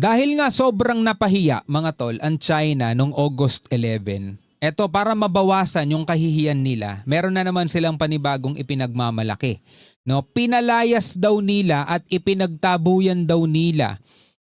Dahil nga sobrang napahiya mga tol ang China noong August 11, eto para mabawasan yung kahihiyan nila, meron na naman silang panibagong ipinagmamalaki. No, pinalayas daw nila at ipinagtabuyan daw nila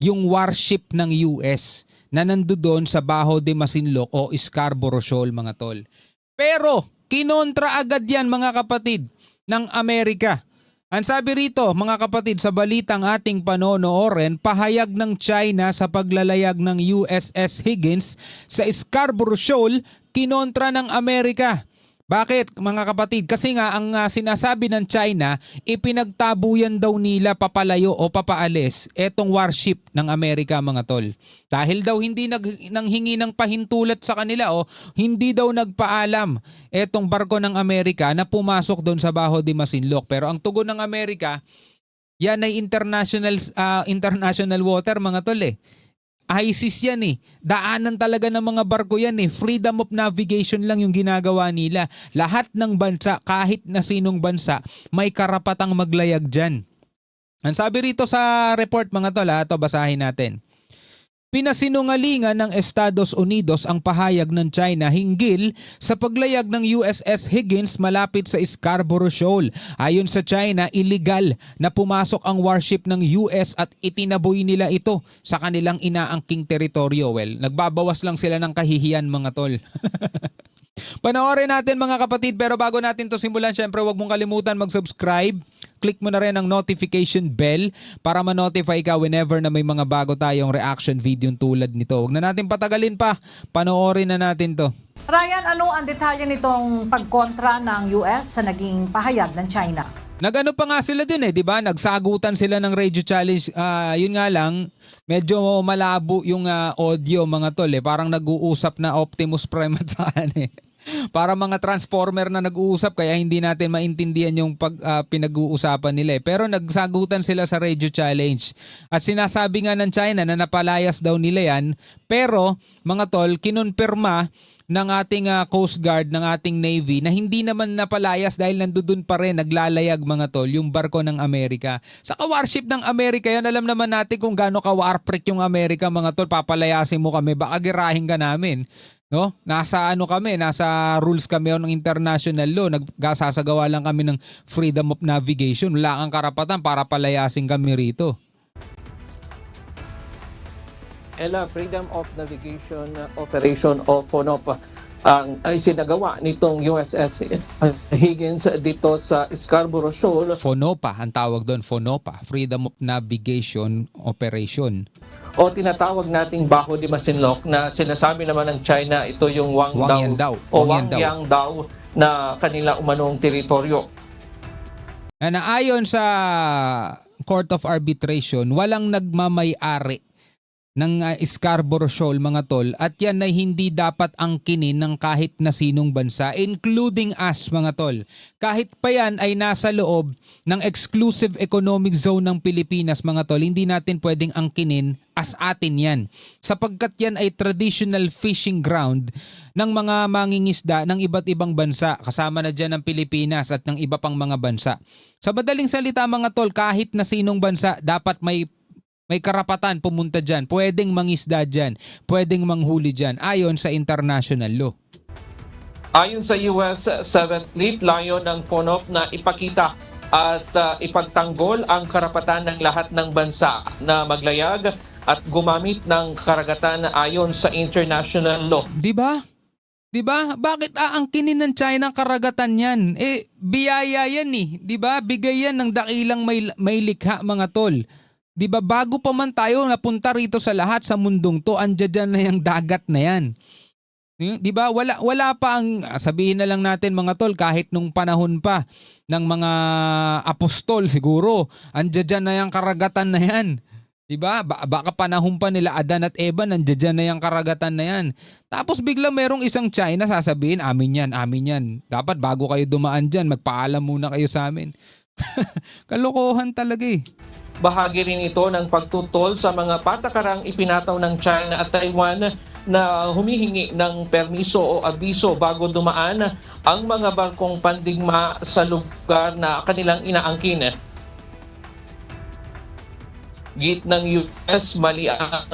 yung warship ng US na nandoon sa Bajo de Masinloc o Scarborough Shoal mga tol. Pero kinontra agad yan mga kapatid ng Amerika. Ang sabi rito mga kapatid sa balitang ating panonoorin, pahayag ng China sa paglalayag ng USS Higgins sa Scarborough Shoal, kinontra ng Amerika. Bakit mga kapatid? Kasi nga ang sinasabi ng China, ipinagtabuyan daw nila papalayo o papaalis etong warship ng Amerika mga tol. Dahil daw hindi nanghingi ng pahintulot sa kanila o hindi daw nagpaalam etong barko ng Amerika na pumasok doon sa Bajo de Masinloc. Pero ang tugon ng Amerika, yan ay international water mga tol eh. ISIS yan eh. Daanan talaga ng mga barko yan eh. Freedom of navigation lang yung ginagawa nila. Lahat ng bansa, kahit na sinong bansa, may karapatang maglayag dyan. Ang sabi rito sa report mga tol, ito basahin natin. Pinasinungalingan ng Estados Unidos ang pahayag ng China hinggil sa paglayag ng USS Higgins malapit sa Scarborough Shoal. Ayon sa China, illegal na pumasok ang warship ng US at itinaboy nila ito sa kanilang inaangking teritoryo. Well, nagbabawas lang sila ng kahihiyan mga tol. Panoorin natin mga kapatid, pero bago natin to simulan, syempre huwag mong kalimutan mag-subscribe. Click mo na rin ang notification bell para ma-notify ka whenever na may mga bago tayong reaction video tulad nito. Huwag na natin patagalin pa, panoorin na natin to. Ryan, ano ang detalye nitong pagkontra ng US sa naging pahayag ng China? Nagano pa nga sila din eh, di ba? Nagsagutan sila ng radio challenge. Yun nga lang, medyo malabo yung audio mga tol eh. Parang nag-uusap na Optimus Prime at saan eh. Para mga transformer na nag-uusap kaya hindi natin maintindihan yung pinag-uusapan nila eh. Pero nagsagutan sila sa radio challenge. At sinasabi nga ng China na napalayas daw nila yan. Pero mga tol, kinonfirma ng ating Coast Guard, ng ating Navy na hindi naman napalayas dahil nandoon pa rin naglalayag mga tol yung barko ng Amerika. Sa warship ng Amerika yan, alam naman natin kung gaano ka-warprik yung Amerika mga tol. Papalayasin mo kami, baka girahin ka namin. No? Nasa rules kami ng international law. Nagsasagawa lang kami ng freedom of navigation. Wala kang karapatan para palayasin kami rito. Ella, Freedom of Navigation Operation o FONOP ay sinagawa nitong USS Higgins dito sa Scarborough Shoal. FONOPA ang tawag doon, FONOPA, Freedom of Navigation Operation. O tinatawag nating Bajo de Masinloc na sinasabi naman ng China ito yung Wangyangdao na kanila umanong teritoryo. Ayon sa Court of Arbitration, walang nagmamay-ari ng Scarborough Shoal mga tol at yan ay hindi dapat angkinin ng kahit na sinong bansa including us mga tol. Kahit pa yan ay nasa loob ng exclusive economic zone ng Pilipinas mga tol, hindi natin pwedeng angkinin as atin yan. Sapagkat yan ay traditional fishing ground ng mga mangingisda ng iba't ibang bansa, kasama na dyan ng Pilipinas at ng iba pang mga bansa. Sa madaling salita mga tol, kahit na sinong bansa dapat may karapatan pumunta dyan, pwedeng mangisda dyan, pwedeng manghuli dyan, ayon sa international law. Ayon sa US 7th Fleet, layon ng FONOP na ipakita at ipagtanggol ang karapatan ng lahat ng bansa na maglayag at gumamit ng karagatan ayon sa international law. Diba? Diba? Bakit aangkinin ng China ang karagatan yan? Biyaya yan eh. Diba? Bigay yan ng dakilang may likha mga tol. Diba bago pa man tayo napunta rito sa lahat sa mundong to, andyan na yung dagat na yan. Diba wala pa ang sabihin na lang natin mga tol, kahit nung panahon pa ng mga apostol siguro, andyan na yung karagatan na yan. Diba? Baka panahon pa nila Adan at Eva, andyan na yung karagatan na yan. Tapos bigla merong isang China sasabihin, amin yan. Dapat bago kayo dumaan dyan, magpaalam muna kayo sa amin. Kalokohan talaga eh. Bahagi rin ito ng pagtutol sa mga patakarang ipinataw ng China at Taiwan na humihingi ng permiso o abiso bago dumaan ang mga barkong pandigma sa lugar na kanilang inaangkin. git ng US mali ang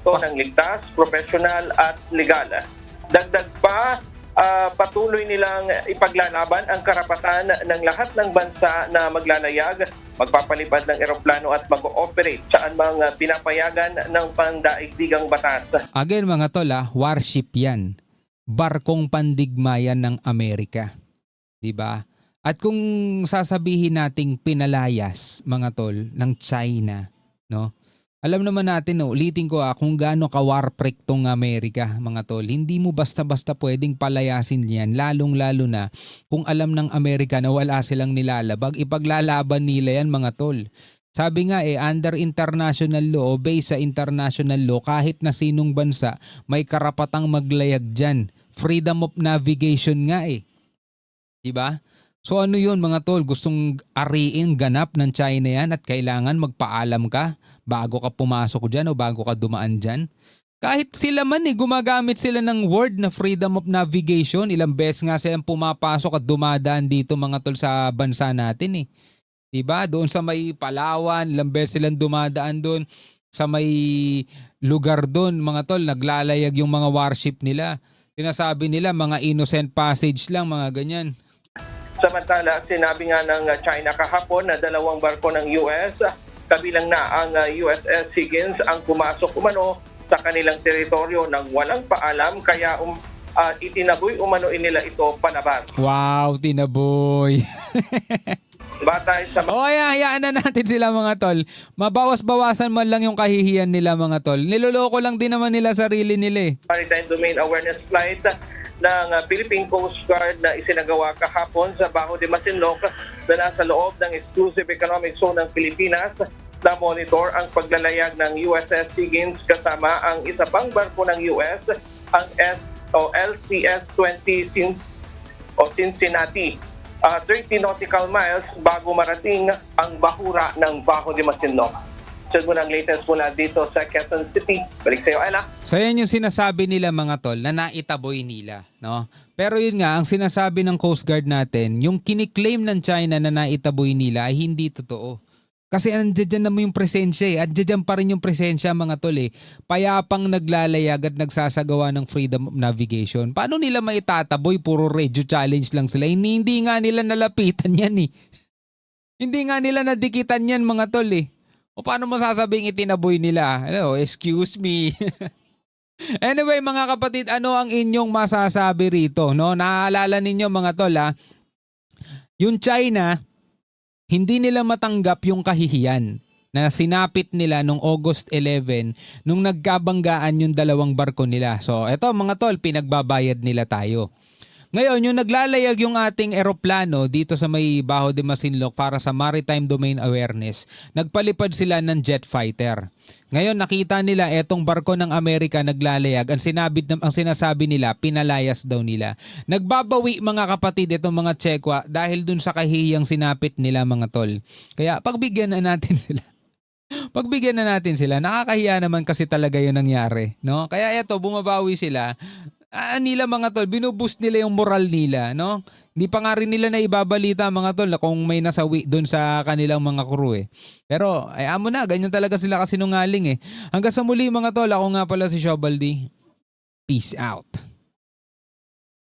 ng ligtas, profesional at legal. Dagdag pa, patuloy nilang ipaglalaban ang karapatan ng lahat ng bansa na maglalayag, magpapalipad ng eroplano at mag-ooperate saan mga pinapayagan ng pandaigdigang batas. Again mga tol, warship yan. Barkong pandigmayan ng Amerika. 'Di ba? At kung sasabihin nating pinalayas mga tol ng China, no? Alam naman natin, ulitin ko kung gaano ka-warprik tong Amerika, mga tol. Hindi mo basta-basta pwedeng palayasin yan, lalong-lalo na kung alam ng Amerika na wala silang nilalabag, ipaglalaban nila yan, mga tol. Sabi nga under international law o based sa international law, kahit na sinong bansa may karapatang maglayag dyan. Freedom of navigation nga Diba? So ano yun mga tol, gustong ariin ganap ng China yan at kailangan magpaalam ka bago ka pumasok dyan o bago ka dumaan dyan. Kahit sila man gumagamit sila ng word na freedom of navigation. Ilang beses nga silang pumapasok at dumadaan dito mga tol sa bansa natin Diba? Doon sa may Palawan, ilang beses silang dumadaan doon. Sa may lugar doon mga tol, naglalayag yung mga warship nila. Sinasabi nila mga innocent passage lang, mga ganyan. Samantala, sinabi nga ng China kahapon na 2 barko ng US, kabilang na ang USS Higgins ang pumasok umano sa kanilang teritoryo ng walang paalam kaya itinaboy umano nila ito palabas. Wow, tinaboy. Batay sa hayaan na natin sila mga tol. Mabawas-bawasan man lang yung kahihiyan nila mga tol. Niloloko lang din naman nila sarili nila Maritime Domain Awareness Flight ng Philippine Coast Guard na isinagawa kahapon sa Bajo de Masinloc na nasa loob ng Exclusive Economic Zone ng Pilipinas na monitor ang paglalayag ng USS Higgins kasama ang isa pang barko ng US, ang LCS-20 Cincinnati. 30 nautical miles bago marating ang bahura ng Bajo de Masinloc. Sunod mo ng latest mula dito sa Quezon City. Balik sa iyo, Ella. So yan yung sinasabi nila mga tol na naitaboy nila. No? Pero yun nga, ang sinasabi ng Coast Guard natin, yung kiniklaim ng China na naitaboy nila ay hindi totoo. Kasi andyan na mo yung presensya Andyan pa rin yung presensya mga tol Payapang naglalayag at nagsasagawa ng freedom of navigation. Paano nila maitataboy? Puro radio challenge lang sila. Hindi nga nila nalapitan yan Hindi nga nila nadikitan yan mga tol O paano mo sasabing itinaboy nila? Excuse me. Anyway mga kapatid, ano ang inyong masasabi rito? No? Naaalala ninyo mga tol yung China, hindi nila matanggap yung kahihiyan na sinapit nila nung August 11 nung nagkabanggaan yung 2 barko nila. So eto mga tol, pinagbabayad nila tayo. Ngayon, yung naglalayag yung ating eroplano dito sa may Bajo de Masinloc para sa Maritime Domain Awareness, nagpalipad sila ng jet fighter. Ngayon, nakita nila etong barko ng Amerika naglalayag. Ang sinasabi nila, pinalayas daw nila. Nagbabawi mga kapatid itong mga Tsekwa dahil dun sa kahihiyang sinapit nila mga tol. Kaya pagbigyan na natin sila. Pagbigyan na natin sila. Nakakahiya naman kasi talaga yun nangyari. No? Kaya eto, bumabawi sila. Nila mga tol, binuboost nila yung moral nila, no? Hindi pa nga rin nila na ibabalita mga tol na kung may nasawi doon sa kanilang mga crew Pero, amo na, ganyan talaga sila kasinungaling Hanggang sa muli mga tol, ako nga pala si Shobaldi. Peace out.